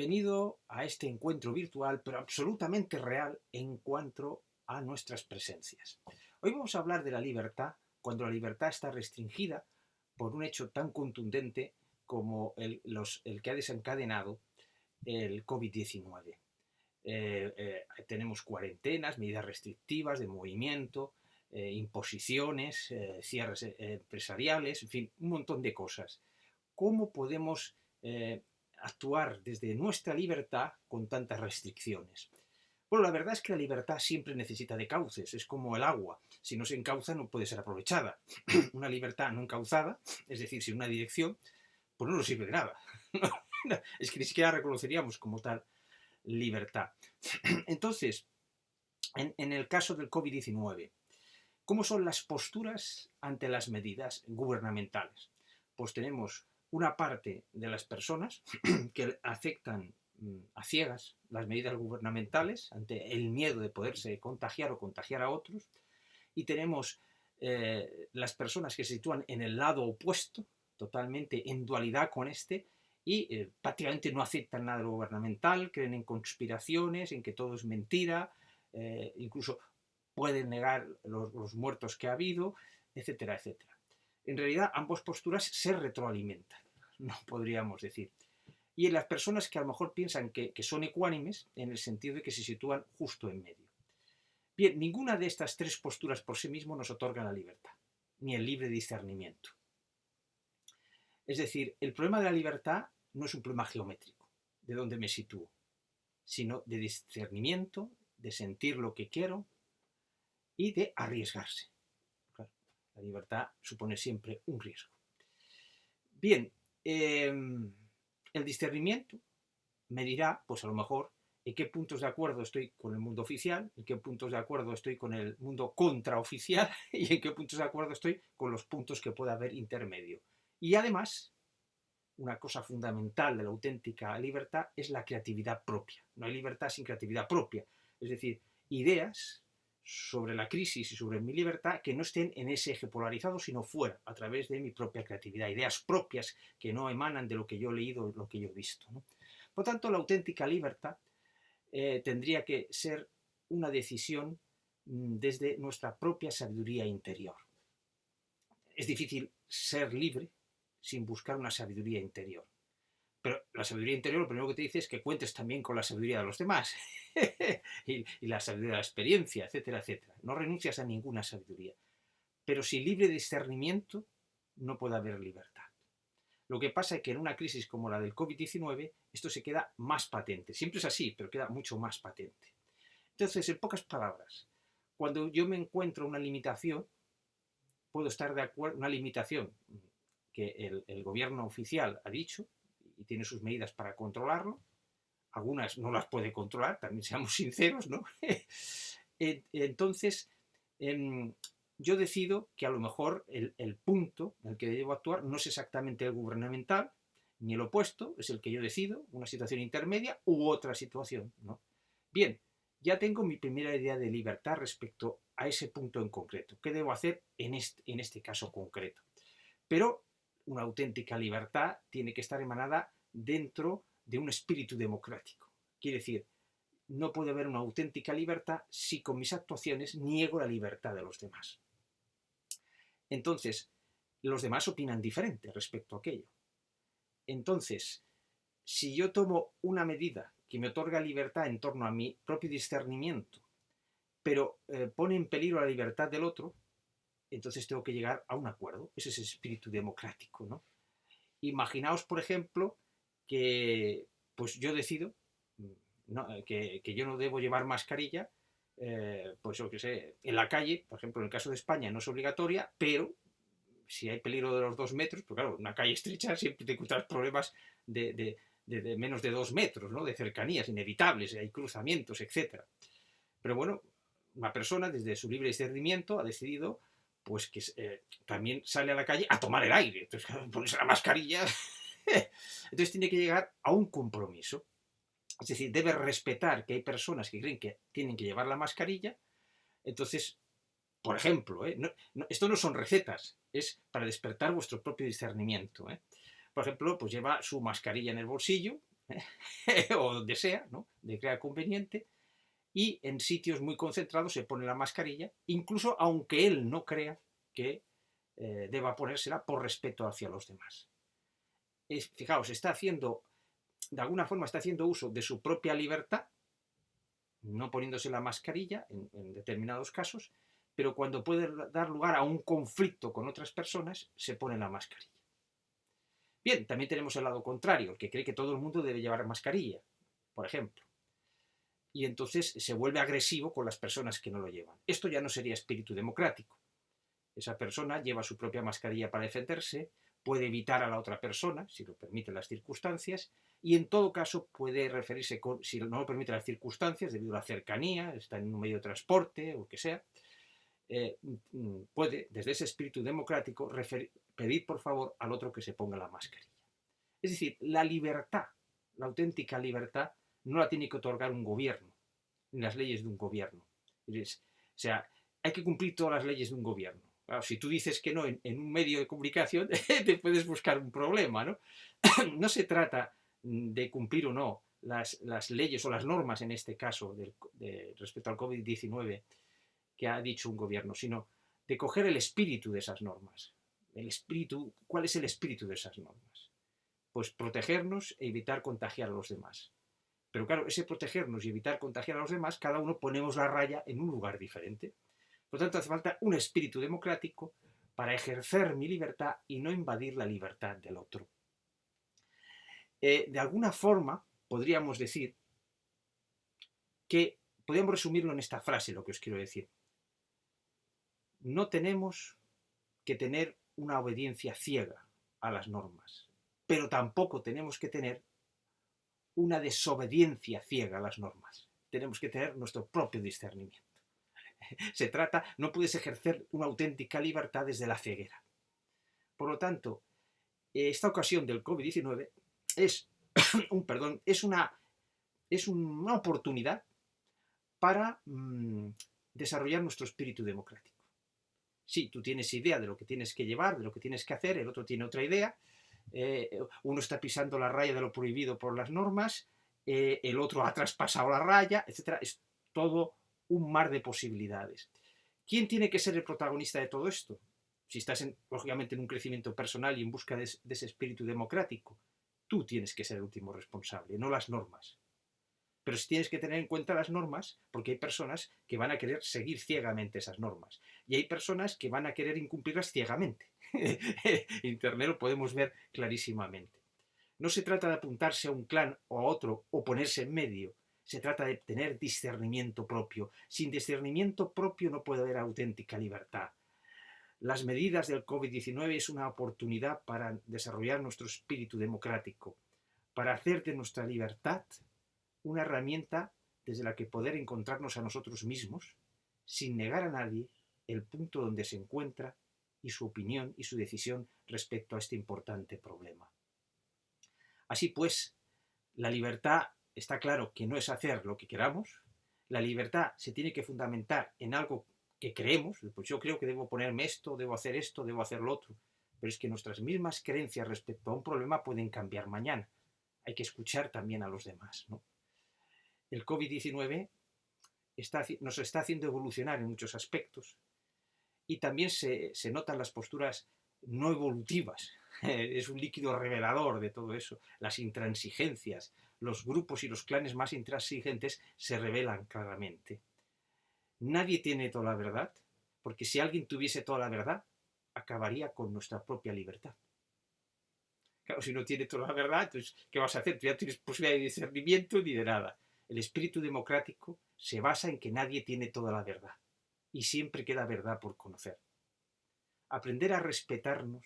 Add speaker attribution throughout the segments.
Speaker 1: Bienvenido a este encuentro virtual, pero absolutamente real en cuanto a nuestras presencias. Hoy vamos a hablar de la libertad cuando la libertad está restringida por un hecho tan contundente como el que ha desencadenado el COVID-19. Tenemos cuarentenas, medidas restrictivas de movimiento, imposiciones, cierres empresariales, en fin, un montón de cosas. ¿Cómo podemos actuar desde nuestra libertad con tantas restricciones? Bueno, la verdad es que la libertad siempre necesita de cauces, es como el agua. Si no se encauza no puede ser aprovechada. Una libertad no encauzada, es decir, sin una dirección, pues no nos sirve de nada. Es que ni siquiera reconoceríamos como tal libertad. Entonces, en el caso del COVID-19, ¿cómo son las posturas ante las medidas gubernamentales? Pues tenemos una parte de las personas que aceptan a ciegas las medidas gubernamentales ante el miedo de poderse contagiar o contagiar a otros, y tenemos las personas que se sitúan en el lado opuesto, totalmente en dualidad con este, y prácticamente no aceptan nada de lo gubernamental, creen en conspiraciones, en que todo es mentira, incluso pueden negar los muertos que ha habido, etcétera, etcétera. En realidad, ambas posturas se retroalimentan, no podríamos decir. Y en las personas que a lo mejor piensan que son ecuánimes, en el sentido de que se sitúan justo en medio. Bien, ninguna de estas tres posturas por sí mismo nos otorga la libertad, ni el libre discernimiento. Es decir, el problema de la libertad no es un problema geométrico, de dónde me sitúo, sino de discernimiento, de sentir lo que quiero y de arriesgarse. Claro, la libertad supone siempre un riesgo. Bien, el discernimiento me dirá, pues a lo mejor, en qué puntos de acuerdo estoy con el mundo oficial, en qué puntos de acuerdo estoy con el mundo contraoficial y en qué puntos de acuerdo estoy con los puntos que pueda haber intermedio. Y además, una cosa fundamental de la auténtica libertad es la creatividad propia. No hay libertad sin creatividad propia. Es decir, ideas sobre la crisis y sobre mi libertad que no estén en ese eje polarizado, sino fuera, a través de mi propia creatividad. Ideas propias que no emanan de lo que yo he leído, lo que yo he visto, ¿no? Por tanto, la auténtica libertad tendría que ser una decisión desde nuestra propia sabiduría interior. Es difícil ser libre sin buscar una sabiduría interior. Pero la sabiduría interior lo primero que te dice es que cuentes también con la sabiduría de los demás y la sabiduría de la experiencia, etcétera, etcétera. No renuncias a ninguna sabiduría. Pero sin libre discernimiento no puede haber libertad. Lo que pasa es que en una crisis como la del COVID-19 esto se queda más patente. Siempre es así, pero queda mucho más patente. Entonces, en pocas palabras, cuando yo me encuentro una limitación, puedo estar de acuerdo, una limitación que el gobierno oficial ha dicho y tiene sus medidas para controlarlo, algunas no las puede controlar, también seamos sinceros, ¿no? Entonces, yo decido que a lo mejor el punto en el que debo actuar no es exactamente el gubernamental, ni el opuesto, es el que yo decido, una situación intermedia u otra situación, ¿no? Bien, ya tengo mi primera idea de libertad respecto a ese punto en concreto. ¿Qué debo hacer en este caso concreto? Pero una auténtica libertad tiene que estar emanada dentro de un espíritu democrático. Quiere decir, no puede haber una auténtica libertad si con mis actuaciones niego la libertad de los demás. Entonces, los demás opinan diferente respecto a aquello. Entonces, si yo tomo una medida que me otorga libertad en torno a mi propio discernimiento, pero pone en peligro la libertad del otro, entonces tengo que llegar a un acuerdo. Ese es el espíritu democrático, ¿no? Imaginaos, por ejemplo, que pues yo decido que yo no debo llevar mascarilla, pues yo qué sé, en la calle, por ejemplo, en el caso de España no es obligatoria, pero si hay peligro de los 2 metros, pues claro, una calle estrecha siempre te encuentras problemas de menos de 2 metros, ¿no? De cercanías inevitables, hay cruzamientos, etcétera. Pero bueno, una persona desde su libre discernimiento ha decidido pues que también sale a la calle a tomar el aire. Entonces, ponerse la mascarilla. Entonces tiene que llegar a un compromiso. Es decir, debe respetar que hay personas que creen que tienen que llevar la mascarilla. Entonces, por ejemplo, esto no son recetas, es para despertar vuestro propio discernimiento. Por ejemplo, pues lleva su mascarilla en el bolsillo, o donde sea, ¿no? De crea conveniente, y en sitios muy concentrados se pone la mascarilla, incluso aunque él no crea que deba ponérsela por respeto hacia los demás. Fijaos, está haciendo, de alguna forma está haciendo uso de su propia libertad, no poniéndose la mascarilla en determinados casos, pero cuando puede dar lugar a un conflicto con otras personas, se pone la mascarilla. Bien, también tenemos el lado contrario, el que cree que todo el mundo debe llevar mascarilla, por ejemplo. Y entonces se vuelve agresivo con las personas que no lo llevan. Esto ya no sería espíritu democrático. Esa persona lleva su propia mascarilla para defenderse, puede evitar a la otra persona, si lo permiten las circunstancias, y en todo caso puede referirse, si no lo permiten las circunstancias, debido a la cercanía, está en un medio de transporte o lo que sea, puede, desde ese espíritu democrático, pedir por favor al otro que se ponga la mascarilla. Es decir, la libertad, la auténtica libertad, no la tiene que otorgar un gobierno, ni las leyes de un gobierno. O sea, hay que cumplir todas las leyes de un gobierno. Claro, si tú dices que no en un medio de comunicación, te puedes buscar un problema, ¿no? No se trata de cumplir o no las leyes o las normas, en este caso, respecto al COVID-19, que ha dicho un gobierno, sino de coger el espíritu de esas normas. El espíritu, ¿cuál es el espíritu de esas normas? Pues protegernos e evitar contagiar a los demás. Pero claro, ese protegernos y evitar contagiar a los demás, cada uno ponemos la raya en un lugar diferente. Por lo tanto, hace falta un espíritu democrático para ejercer mi libertad y no invadir la libertad del otro. De alguna forma, podríamos decir que, podríamos resumirlo en esta frase, lo que os quiero decir. No tenemos que tener una obediencia ciega a las normas, pero tampoco tenemos que tener una desobediencia ciega a las normas. Tenemos que tener nuestro propio discernimiento. Se trata, no puedes ejercer una auténtica libertad desde la ceguera. Por lo tanto, esta ocasión del COVID-19 es una oportunidad para desarrollar nuestro espíritu democrático. Sí, tú tienes idea de lo que tienes que llevar, de lo que tienes que hacer, el otro tiene otra idea, uno está pisando la raya de lo prohibido por las normas, el otro ha traspasado la raya, etc. Es todo un mar de posibilidades. ¿Quién tiene que ser el protagonista de todo esto? Si estás, lógicamente, en un crecimiento personal y en busca de ese espíritu democrático, tú tienes que ser el último responsable, no las normas. Pero sí tienes que tener en cuenta las normas, porque hay personas que van a querer seguir ciegamente esas normas. Y hay personas que van a querer incumplirlas ciegamente. Internet lo podemos ver clarísimamente. No se trata de apuntarse a un clan o a otro o ponerse en medio. Se trata de tener discernimiento propio. Sin discernimiento propio no puede haber auténtica libertad. Las medidas del COVID-19 es una oportunidad para desarrollar nuestro espíritu democrático, para hacer de nuestra libertad una herramienta desde la que poder encontrarnos a nosotros mismos, sin negar a nadie el punto donde se encuentra y su opinión y su decisión respecto a este importante problema. Así pues, la libertad está claro que no es hacer lo que queramos, la libertad se tiene que fundamentar en algo que creemos, pues yo creo que debo ponerme esto, debo hacer lo otro, pero es que nuestras mismas creencias respecto a un problema pueden cambiar mañana. Hay que escuchar también a los demás, ¿no? El COVID-19 nos está haciendo evolucionar en muchos aspectos y también se notan las posturas no evolutivas. Es un líquido revelador de todo eso. Las intransigencias, los grupos y los clanes más intransigentes se revelan claramente. Nadie tiene toda la verdad, porque si alguien tuviese toda la verdad, acabaría con nuestra propia libertad. Claro, si no tiene toda la verdad, entonces, ¿qué vas a hacer? Tú ya tienes posibilidad de discernimiento ni de nada. El espíritu democrático se basa en que nadie tiene toda la verdad y siempre queda verdad por conocer. Aprender a respetarnos,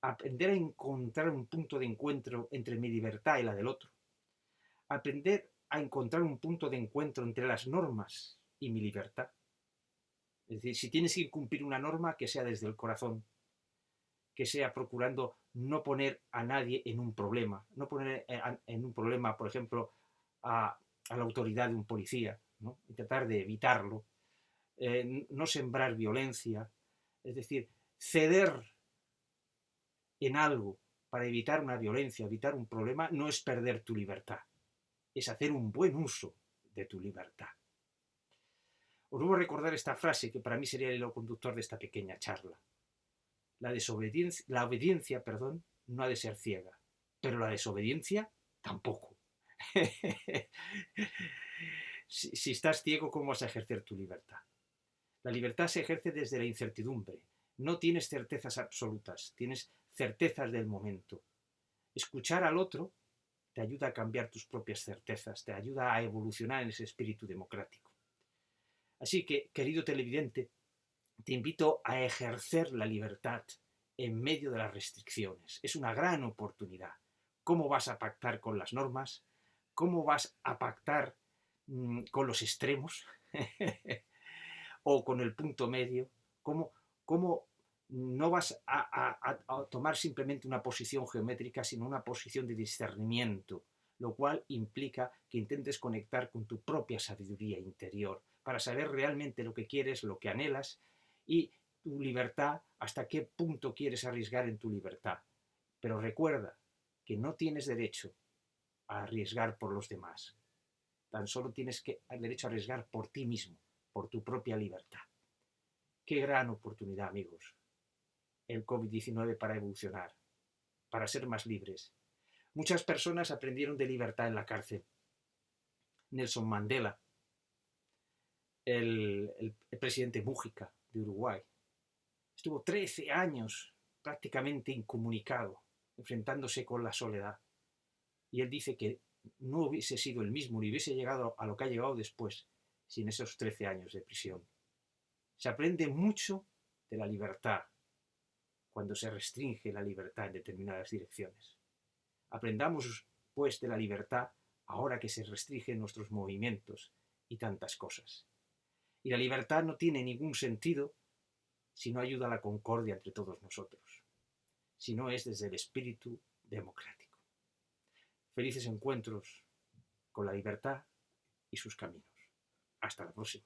Speaker 1: aprender a encontrar un punto de encuentro entre mi libertad y la del otro, aprender a encontrar un punto de encuentro entre las normas y mi libertad. Es decir, si tienes que cumplir una norma, que sea desde el corazón, que sea procurando no poner a nadie en un problema, no poner en un problema, por ejemplo, a la autoridad de un policía, ¿no? Y tratar de evitarlo, no sembrar violencia, es decir, ceder en algo para evitar una violencia, evitar un problema, no es perder tu libertad, es hacer un buen uso de tu libertad. Os vuelvo a recordar esta frase que para mí sería el hilo conductor de esta pequeña charla. La obediencia, no ha de ser ciega, pero la desobediencia tampoco. Si estás ciego, ¿cómo vas a ejercer tu libertad? La libertad se ejerce desde la incertidumbre. No tienes certezas absolutas, tienes certezas del momento. Escuchar al otro te ayuda a cambiar tus propias certezas, te ayuda a evolucionar en ese espíritu democrático. Así que, querido televidente, te invito a ejercer la libertad en medio de las restricciones. Es una gran oportunidad. ¿Cómo vas a pactar con las normas? ¿Cómo vas a pactar con los extremos? ¿O con el punto medio? ¿Cómo no vas a tomar simplemente una posición geométrica, sino una posición de discernimiento? Lo cual implica que intentes conectar con tu propia sabiduría interior para saber realmente lo que quieres, lo que anhelas y tu libertad, hasta qué punto quieres arriesgar en tu libertad. Pero recuerda que no tienes derecho a arriesgar por los demás. Tan solo tienes el derecho a arriesgar por ti mismo, por tu propia libertad. Qué gran oportunidad, amigos, el COVID-19 para evolucionar, para ser más libres. Muchas personas aprendieron de libertad en la cárcel. Nelson Mandela, el presidente Mújica de Uruguay, estuvo 13 años prácticamente incomunicado, enfrentándose con la soledad. Y él dice que no hubiese sido el mismo, ni hubiese llegado a lo que ha llegado después, sin esos 13 años de prisión. Se aprende mucho de la libertad cuando se restringe la libertad en determinadas direcciones. Aprendamos, pues, de la libertad ahora que se restringen nuestros movimientos y tantas cosas. Y la libertad no tiene ningún sentido si no ayuda a la concordia entre todos nosotros, si no es desde el espíritu democrático. Felices encuentros con la libertad y sus caminos. Hasta la próxima.